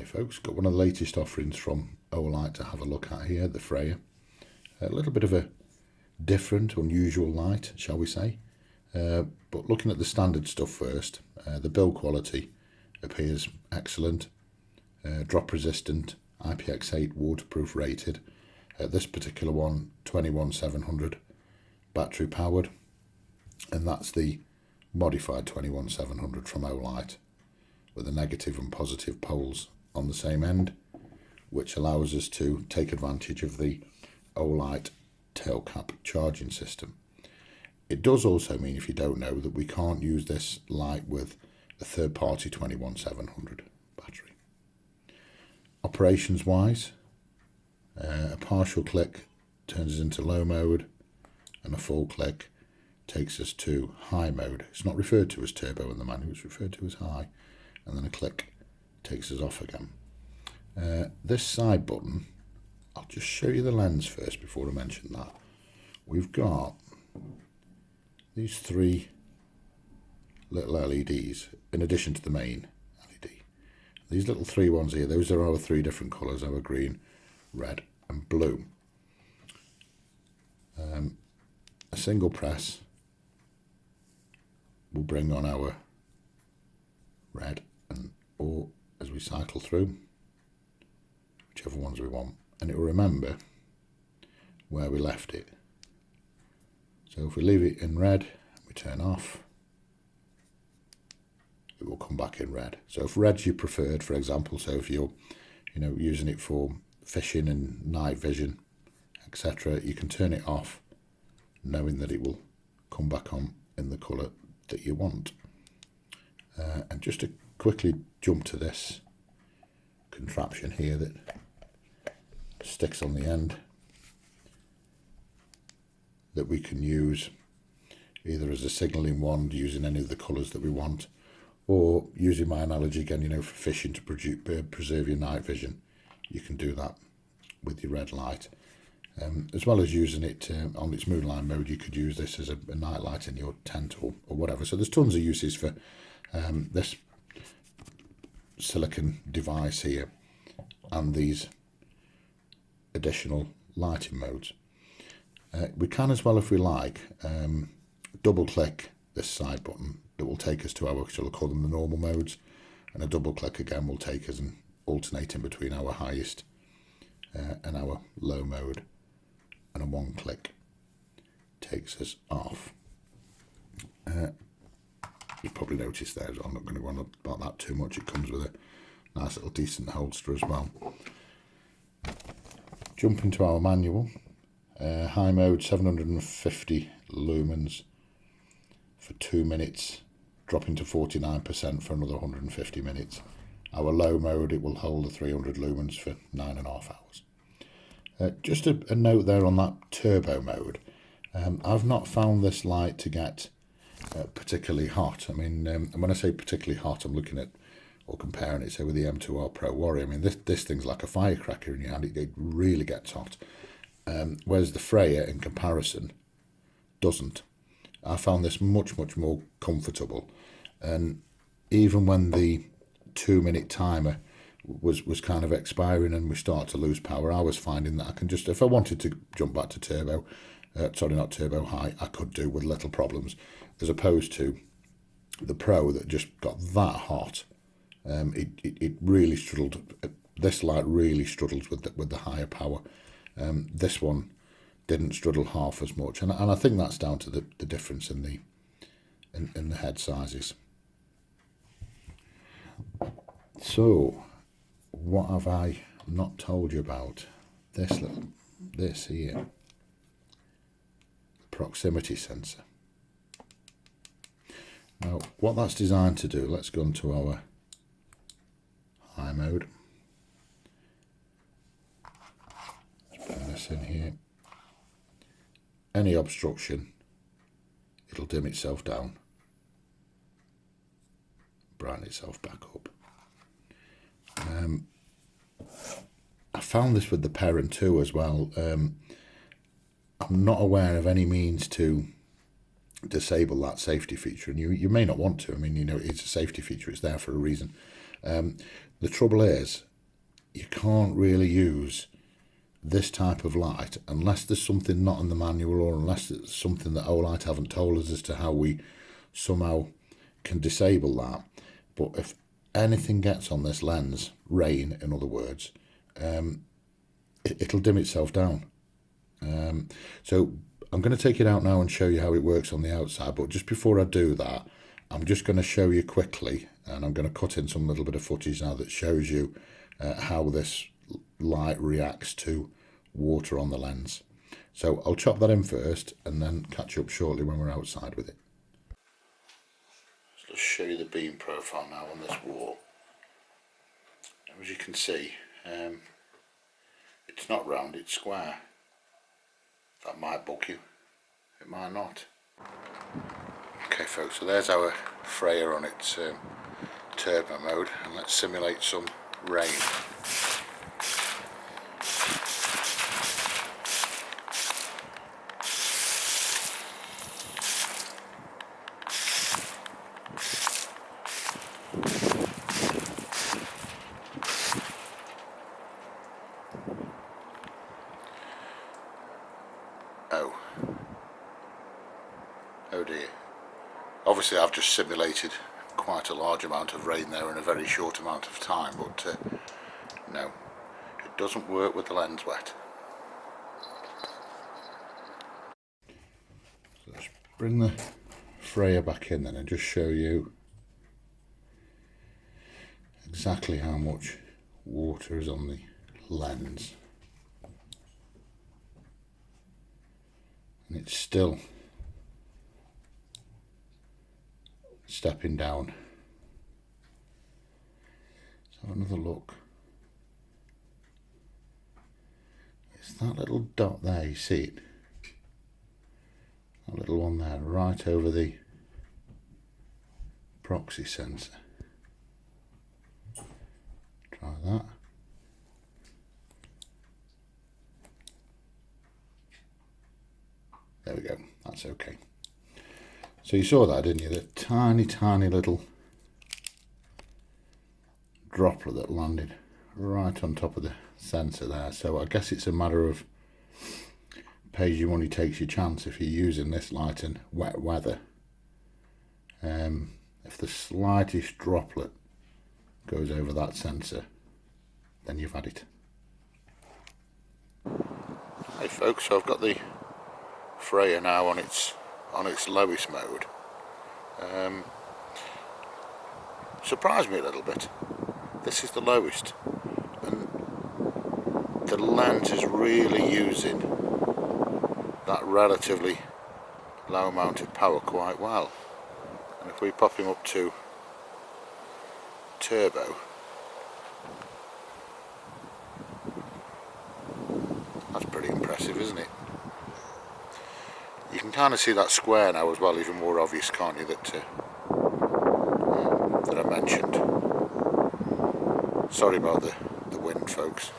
folks, got one of the latest offerings from Olight to have a look at here, the Freyr. A little bit of a different, unusual light, shall we say. But looking at the standard stuff first, the build quality appears excellent. Drop resistant, IPX8 waterproof rated. This particular one, 21700 battery powered. And that's the modified 21700 from Olight, with the negative and positive poles on the same end, which allows us to take advantage of the Olight tail cap charging system. It does also mean, if you don't know, that we can't use this light with a third-party 21700 battery. Operations wise, a partial click turns us into low mode, and a full click takes us to high mode. It's not referred to as turbo in the manual, it's referred to as high, and then a click takes us off again. This side button, I'll just show you the lens first before I mention that. We've got these three little LEDs in addition to the main LED. These little three ones here, those are our three different colours, our green, red and blue. A single press will bring on our red, and or as we cycle through, whichever ones we want, and it will remember where we left it. So if we leave it in red, we turn off, it will come back in red. So if red's your preferred, for example, so if you're using it for fishing and night vision, etc., you can turn it off knowing that it will come back on in the colour that you want. And just to quickly jump to this contraption here that sticks on the end, that we can use either as a signalling wand using any of the colours that we want, or using my analogy again, for fishing to preserve your night vision, you can do that with your red light. As well as using it on its moonlight mode, you could use this as a night light in your tent or whatever. So there's tons of uses for this silicon device here and these additional lighting modes. We can as well, if we like, double click this side button that will take us to our, shall I call them, the normal modes, and a double click again will take us and alternate in between our highest and our low mode, and a one click takes us off. You probably noticed there, I'm not going to go on about that too much, it comes with a nice little decent holster as well. Jump into our manual, high mode 750 lumens for 2 minutes, dropping to 49% for another 150 minutes. Our low mode, it will hold the 300 lumens for 9.5 hours. Just a note there on that turbo mode. I've not found this light to get particularly hot. I mean, and when I say particularly hot, I'm looking at or comparing it, say, with the M2R Pro Warrior. I mean, this thing's like a firecracker in your hand. It really gets hot. Whereas the Freyr, in comparison, doesn't. I found this much more comfortable, and even when the 2-minute timer was kind of expiring and we start to lose power, I was finding that I can just, if I wanted to jump back to turbo, sorry, not turbo, high, I could do with little problems, as opposed to the Pro that just got that hot. It really struggled. This light really struggles with the higher power. This one didn't struggle half as much, and I think that's down to the difference in the head sizes. So, what have I not told you about this here? Proximity sensor. Now, what that's designed to do, let's go into our high mode. Let's put this in here. Any obstruction, it'll dim itself down, brighten itself back up. I found this with the Parent 2 as well. I'm not aware of any means to disable that safety feature, and you may not want to. I mean, it's a safety feature, it's there for a reason. The trouble is, you can't really use this type of light unless there's something not in the manual, or unless it's something that Olight haven't told us as to how we somehow can disable that. But if anything gets on this lens, rain in other words, it'll dim itself down. So I'm going to take it out now and show you how it works on the outside, but just before I do that, I'm just going to show you quickly, and I'm going to cut in some little bit of footage now that shows you how this light reacts to water on the lens. So I'll chop that in first and then catch you up shortly when we're outside with it. So let's show you the beam profile now on this wall. As you can see, it's not round, it's square. That might bug you, it might not. Okay folks, so there's our Freyr on its turbo mode, and let's simulate some rain. Oh dear. Obviously I've just simulated quite a large amount of rain there in a very short amount of time, but no, it doesn't work with the lens wet. So let's bring the Freyr back in then and just show you exactly how much water is on the lens. And it's still stepping down. Let's have another look. It's that little dot there, you see it? That little one there, right over the proxy sensor. Try that. There we go, that's okay. So you saw that, didn't you? The tiny little droplet that landed right on top of the sensor there. So I guess it's a matter of pays your money, takes your chance if you're using this light in wet weather. If the slightest droplet goes over that sensor, then you've had it. Hey folks, so I've got the Freyr now on its lowest mode. Surprised me a little bit. This is the lowest, and the lens is really using that relatively low amount of power quite well. And if we pop him up to turbo, that's pretty impressive, isn't it? You can kind of see that square now as well, even more obvious, can't you, that I mentioned. Sorry about the wind, folks.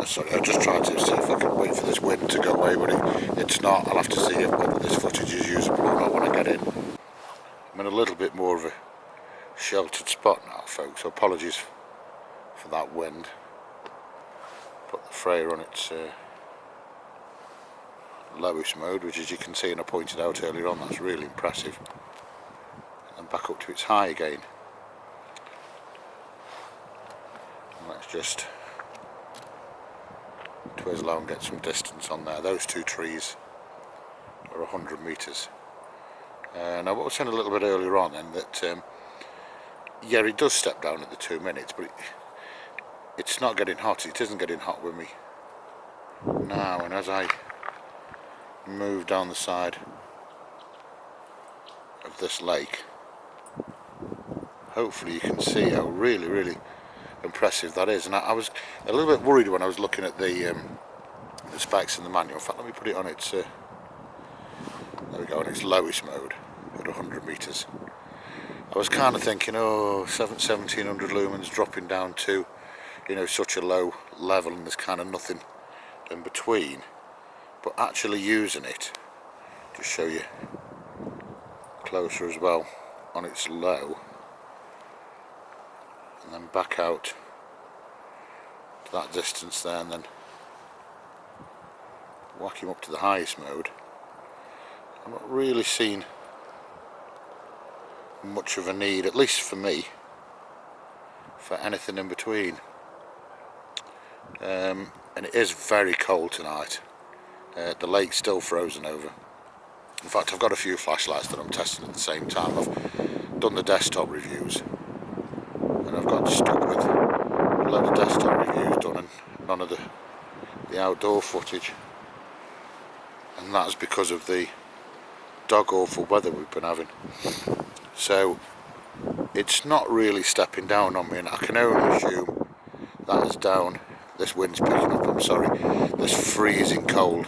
Sorry, I just tried to see if I can wait for this wind to go away, but it's not. I'll have to see whether this footage is usable or not when I get in. I'm in a little bit more of a sheltered spot now, folks, so apologies for that wind. Put the Freyr on its lowest mode, which, as you can see and I pointed out earlier on, that's really impressive, and back up to its high again. And let's just twizzle out and get some distance on there. Those two trees are 100 metres. Now what I was saying a little bit earlier on then, that yeah, it does step down at the 2 minutes, but it's not getting hot. It isn't getting hot with me now, and as I move down the side of this lake, hopefully you can see how really impressive that is. And I was a little bit worried when I was looking at the specs in the manual. In fact, let me put it on its there we go, on its lowest mode at 100 metres. I was kind of thinking, oh, 1700 lumens dropping down to, you know, such a low level, and there's kind of nothing in between. But actually using it, just show you closer as well, on its low, and then back out that distance there and then whack him up to the highest mode, I'm not really seeing much of a need, at least for me, for anything in between. And it is very cold tonight. The lake's still frozen over. In fact, I've got a few flashlights that I'm testing at the same time. I've done the desktop reviews and I've got stuck with a load of desktop reviews done and none of the outdoor footage, and that's because of the dog awful weather we've been having. So it's not really stepping down on me, and I can only assume that is down, this wind's picking up, I'm sorry, this freezing cold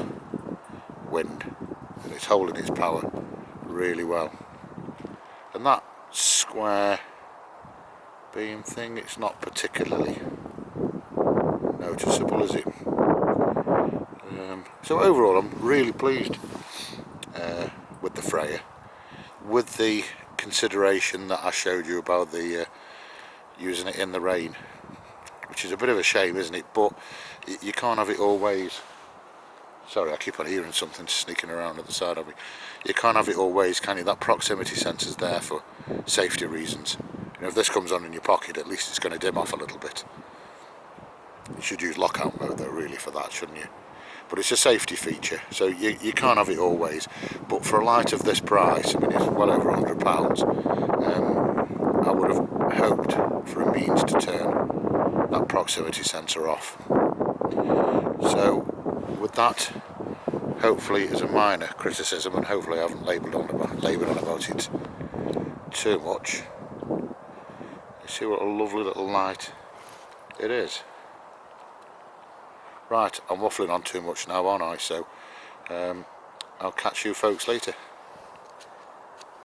wind, and it's holding its power really well. And that square beam thing, it's not particularly noticeable, is it? So overall I'm really pleased with the Freyr, with the consideration that I showed you about the using it in the rain, which is a bit of a shame, isn't it? But you can't have it always. Sorry, I keep on hearing something sneaking around at the side of me. You can't have it always, can you? That proximity sensor's there for safety reasons. You know, if this comes on in your pocket, at least it's going to dim off a little bit. You should use lockout mode though, really, for that, shouldn't you? But it's a safety feature, so you can't have it always. But for a light of this price, I mean, it's well over £100, I would have hoped for a means to turn that proximity sensor off. So with that, hopefully is a minor criticism, and hopefully I haven't laboured on about it too much. You see what a lovely little light it is. Right, I'm waffling on too much now, aren't I? So I'll catch you folks later.